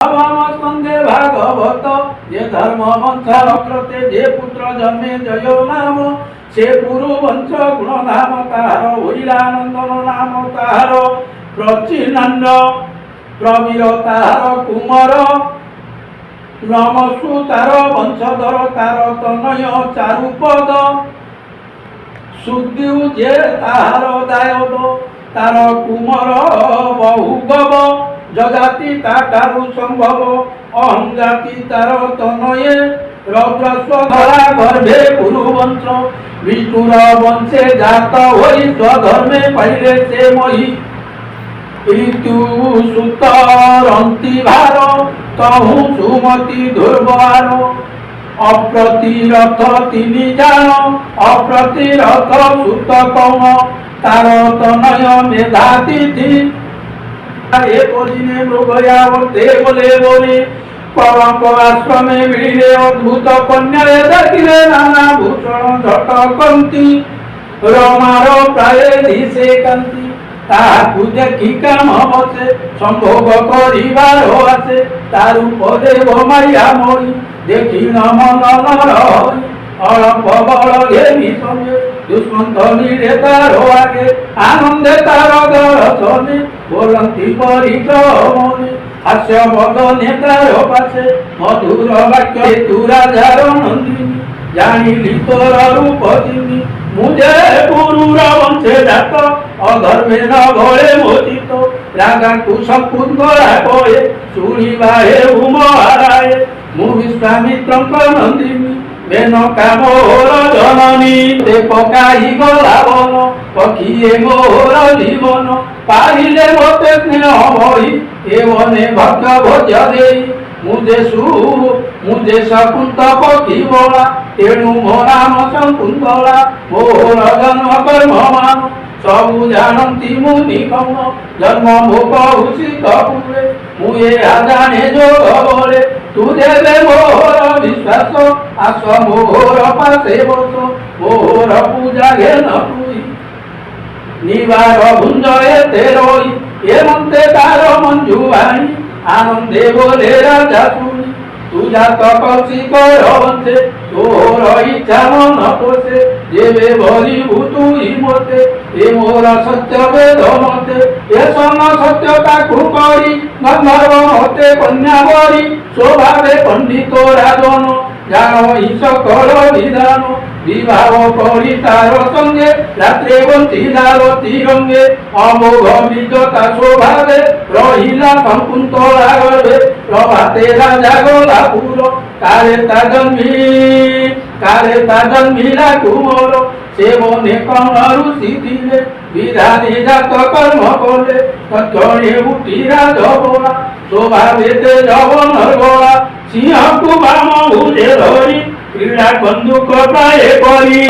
स्कंदे भागवत जे धर्म वंश कृते जे पुत्र जन्मे जयो नाम से पुरु वंश गुण नाम तार वीरानंदन नाम तार प्रचिनंद प्रवीर तार कुमार नमसु तार वंशधर तार तनय चारुपद सुदीव जे तार दायद तार कुमार बहुगव जजाति तारु संभव अहं जाति तार तनये रौद्रस्वधरा गर्भे कुरुवंश विष्णुर वंशे जात होई स्वधर्मे पहिले से मही ऋतु सुतरंती भार तहु सुमति ध्रुवार अप्रतिरथ तिनि जान अप्रतिरथ सुत कौन तार तनय मेधातिथि दिने मृगयावर्ते बोले बोले पवक आश्रमे मिले अद्भुत कन्या देखिले नाना भूषण झटकंती रमार प्राय दिशे कांति ताकू देखी काम बसे संभोग करिबार आसे तारु पदेव माया मई देखी न मन नर अलप बल घेमी संगे दुष्मंत नीरे तार आगे आनंदे तार दर्शने बोलती परिक्रमणे हास्य बदने तार पाशे मधुर वाक्य तू राजार नंदिनी जानिली तोर रूप जिनी मुझे गुरुर वंशे जात अधर्मे न भले मोचित रागा तू संकुंदरा कहे शुणिबा हे उमहाराय मु विश्वामित्र नंदिनी मेनका मोर जननी ते पकाई गला बन पक्षीए मोर जीवन पाइले मते स्नेह भई ए बने भक्त भोज देई मुझे शकुंत पक्षी बोला तेणु मो नाम शकुंतला मोर जन्म कर्म मान सबु जानती मुनि कौन जन्म भोग उचित पूरे मुए आजाने जोग बोले तू देवे मोर विश्वास आस मोर पासे बस मोर पूजा घेन तुई निवार भुंजए तेरोई ये मंते तार मंजुवाणी आनंदे बोले राजा सुनी तू जात कसी कर वंशे तोर इच्छा मन पोषे जेबे भरी भूतुई मते ए मोर सत्य वेद मते ए सन सत्य ताकू करी गंधर्व मते कन्या बरी स्वभावे पंडित राजन जानो ईश कर विधान विवाह करी तार संगे रात्रे बंती दारती रंगे अमोघ विजता स्वभावे रहिला शकुंतला गर्भे प्रभाते राजा गला पुर काले ता जन्मिला कुमर से बने कर्ण ऋषि थिले विधाने जात कर्म कले तक्षणे उठी राज बोला स्वभावे तेज नरगला सिंह को बाम भुजे धरी क्रीड़ा बंदूक प्राय करी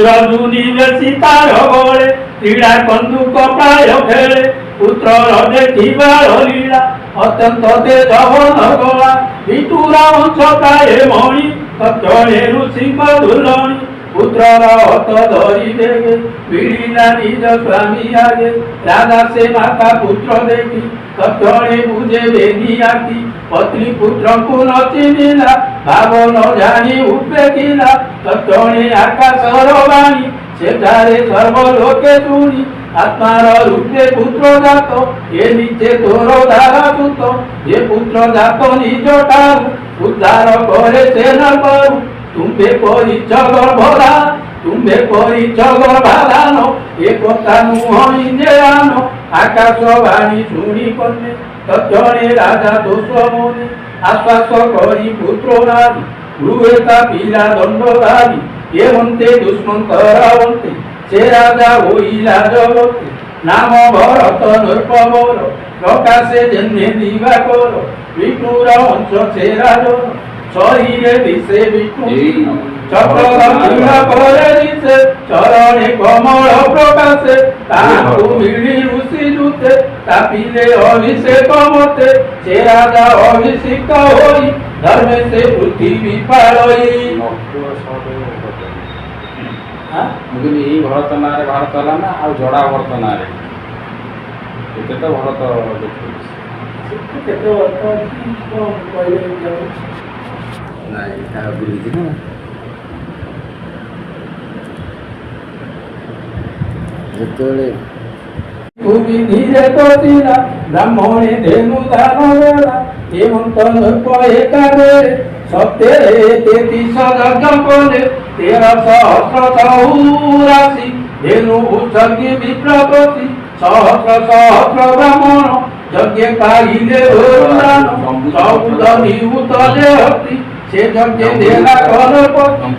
रजुनी सीतार गले क्रीड़ा बंदूक प्राय खेले पुत्र देखिबार लीला अत्यंत तेज नरगला विटुरा वंश प्राय मणि तक्षणे ऋषि दुर्लणी पुत्र हत धरी देगे पीड़िला निज स्वामी आगे राजा से माता पुत्र देखी तक्षणे बुझे बेनी आखि पत्नी पुत्र को न चिन्हिला भाव न जानी उपेक्षिला तक्षणे आकाशर वाणी सेठारे सर्वलोके शुणी आत्मार रूपे पुत्र जात ए नीचे तोर धारा सुत जे पुत्र जात निज ठारू उद्धार करे से न करू तुम्हे परिच गर्भरा तुम्हे परिच गर्भाधान ए कथा नुह इंद्रियान आकाशवाणी शुणी कन्ये तक्षणे राजा दोष मने आश्वास करी पुत्र नारी गृहेता पीला दंडधारी ये मन्ते दुष्मंत रावन्ते से राजा होइला जगते नाम भरत नृपवर प्रकाशे जन्मे दिवाकर विष्णुर वंश से राजन शरीरे दिशे विष्णु चक्र करे दिशे चरणे कमल प्रकाशे ताकू मिली ऋषि जुते तापिले अभिषेक मते से राजा अभिषेक होई धर्मे से पृथ्वी पालई भरत ना भारत ना आ जड़ा भरत ना तो भरत କେତେ ବର୍ଷ ଅଛି କ'ଣ କହିଲେ ନାଇଁ ତାହା ବୁଲିଛି ନା ଯେତେବେଳେ তুমি ধীরে করিলা ব্রাহ্মণে ধেনু দান বেলা হেমন্ত নৈপ একারে সত্যে তেতি সযজ্ঞ কলে 1384 ধেনু উৎসর্গে বিপ্রপতি সহস্র ব্রাহ্মণ যজ্ঞে পাইলে দান সৌদ নিহুত দেহতি সে যজ্ঞে দেলা কলপতি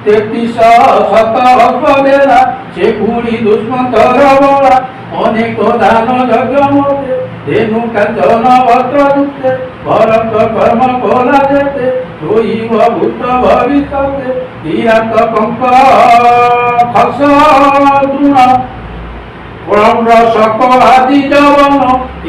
33 দেলা সে পুরি দুষ্মন্তর বলা অনেক দান যজ্ঞ মতে ধেনু কাঞ্চন বস্ত্র যুক্তে ভরত কর্ম কলা যেতে রইব ভূত ভবিষ্যতে বিরাট কঙ্ক খস তৃণ প্রম্র শক আদি যবন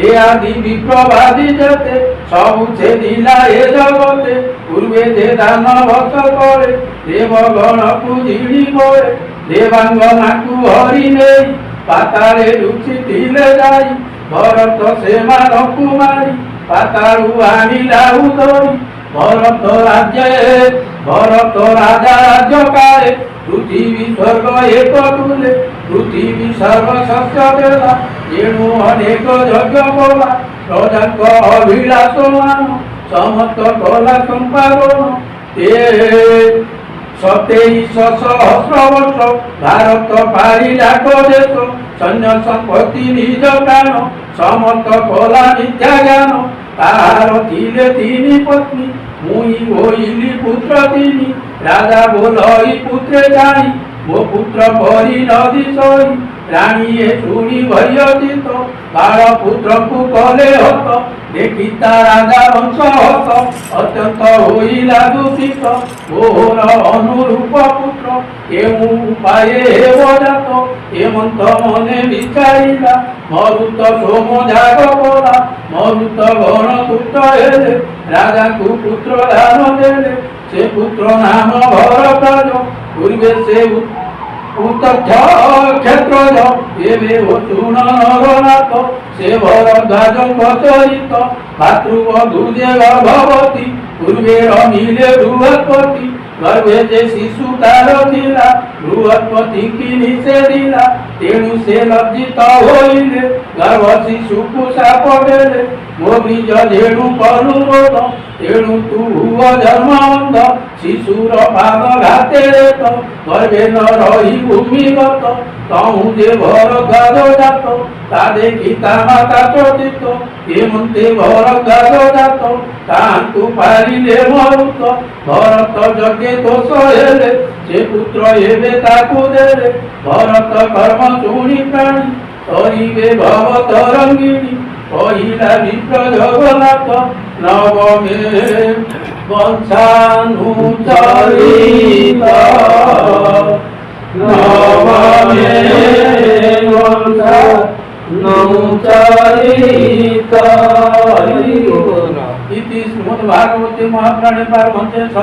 এ আদি বিপ্রবাদী যেতে সবু ছেদিলা এ জগতে পূর্বে যে দান বস করে দেবগণকু জিড়ি করে দেবাঙ্গনাকু হরি নেই পাতালে লুচিলে যাই ভরত সেমানকু মারি পাতাড়ু আনিলাহু ধরি ভরত রাজ্যে ভরত রাজা রাজ্য কালে পৃথিবী স্বর্গ এক তুলে পৃথিবী সর্বশস্য দেলা এণু অনেক যজ্ঞ কলা প্রজাঙ্ক অভিলাষ মান সমস্ত কলা সম্পাদন 27 বর্ষ ভারত পারিলা দেশ সৈন্য সম্পত্তি নিজ প্রাণ সমস্ত কলা নিত্যা জ্ঞান তাহার ଥିଲେ 3 পত্নী মুই হইলি পুত্র 3 রাজা বলই পুত্রে জানি ମୋ ପୁତ୍ର ପରି ନଦୀ ସଇ ରାଣୀଏ ଶୁଣି ଭୟଚିତ ବାଳ ପୁତ୍ରକୁ କଲେ ହତ ଦେଖି ତା ରାଜା ବଂଶ ହତ ଅତ୍ୟନ୍ତ ହୋଇଲା ଦୂଷିତ ମୋର ଅନୁରୂପ ପୁତ୍ର କେଉଁ ଉପାୟ ହେବ ଜାତ ହେମନ୍ତ ମନେ ବିଚାରିଲା ମରୁତ ସୋମ ଯାଗ କଲା ମରୁତ ଗଣ ତୁଷ୍ଟ ହେଲେ ରାଜାକୁ ପୁତ୍ର ଦାନ ଦେଲେ ସେ ପୁତ୍ର ନାମ ଭରତ ପୂର୍ବେ ସେ ଉତ୍ତର କ୍ଷେତ୍ରଜ ଏବେ ଅର୍ଜୁନ ନରନାଥ ସେ ଭରଦ୍ୱାଜଙ୍କ ସହିତ ଭାତୃବଧୂ ଯେ ଗର୍ଭବତୀ ପୂର୍ବେ ରମିଲେ ବୃହସ୍ପତି ଗର୍ଭେ ଯେ ଶିଶୁ ତାର ଥିଲା ବୃହସ୍ପତି କି ନିଷେଧିଲା ତେଣୁ ସେ ଲଜ୍ଜିତ ହୋଇଲେ ଗର୍ଭ ଶିଶୁକୁ ଶାପ ଦେଲେ ମୋ ନିଜ ଯେଣୁ କଲୁ ରୋଧ ତେଣୁ ତୁ ହୁଅ ଜନ୍ମବନ୍ଧ ଶିଶୁର ପାଦ ଘାତେରେ ତ ଗର୍ଭେ ନ ରହି ଭୂମିଗତ ତହୁଁ ଯେ ଭରଦ୍ୱାଜ ଜାତ ତା ଦେଖି ତା ମାତା ଚୋଦିତ ହେମନ୍ତେ ଭରଦ୍ୱାଜ ଜାତ ତାଙ୍କୁ ପାରିଲେ ମରୁତ ଭରତ ଯଜ୍ଞେ ଦୋଷ ହେଲେ ସେ ପୁତ୍ର ଏବେ ତାକୁ ଦେଲେ ଭରତ କର୍ମ ଶୁଣି ପ୍ରାଣୀ କରିବେ ଭବ ତରଙ୍ଗିଣୀ କହିଲା ବିପ୍ର ଜଗନ୍ନାଥ ନବମେ ବଂଶାନୁଚରିତ ନବମେ ବଂଶାନୁଚରିତ ଇତି ଶ୍ରୀମଦ୍ ଭାଗବତେ ମହାପୁରାଣେ ପାରମହଂସେ 1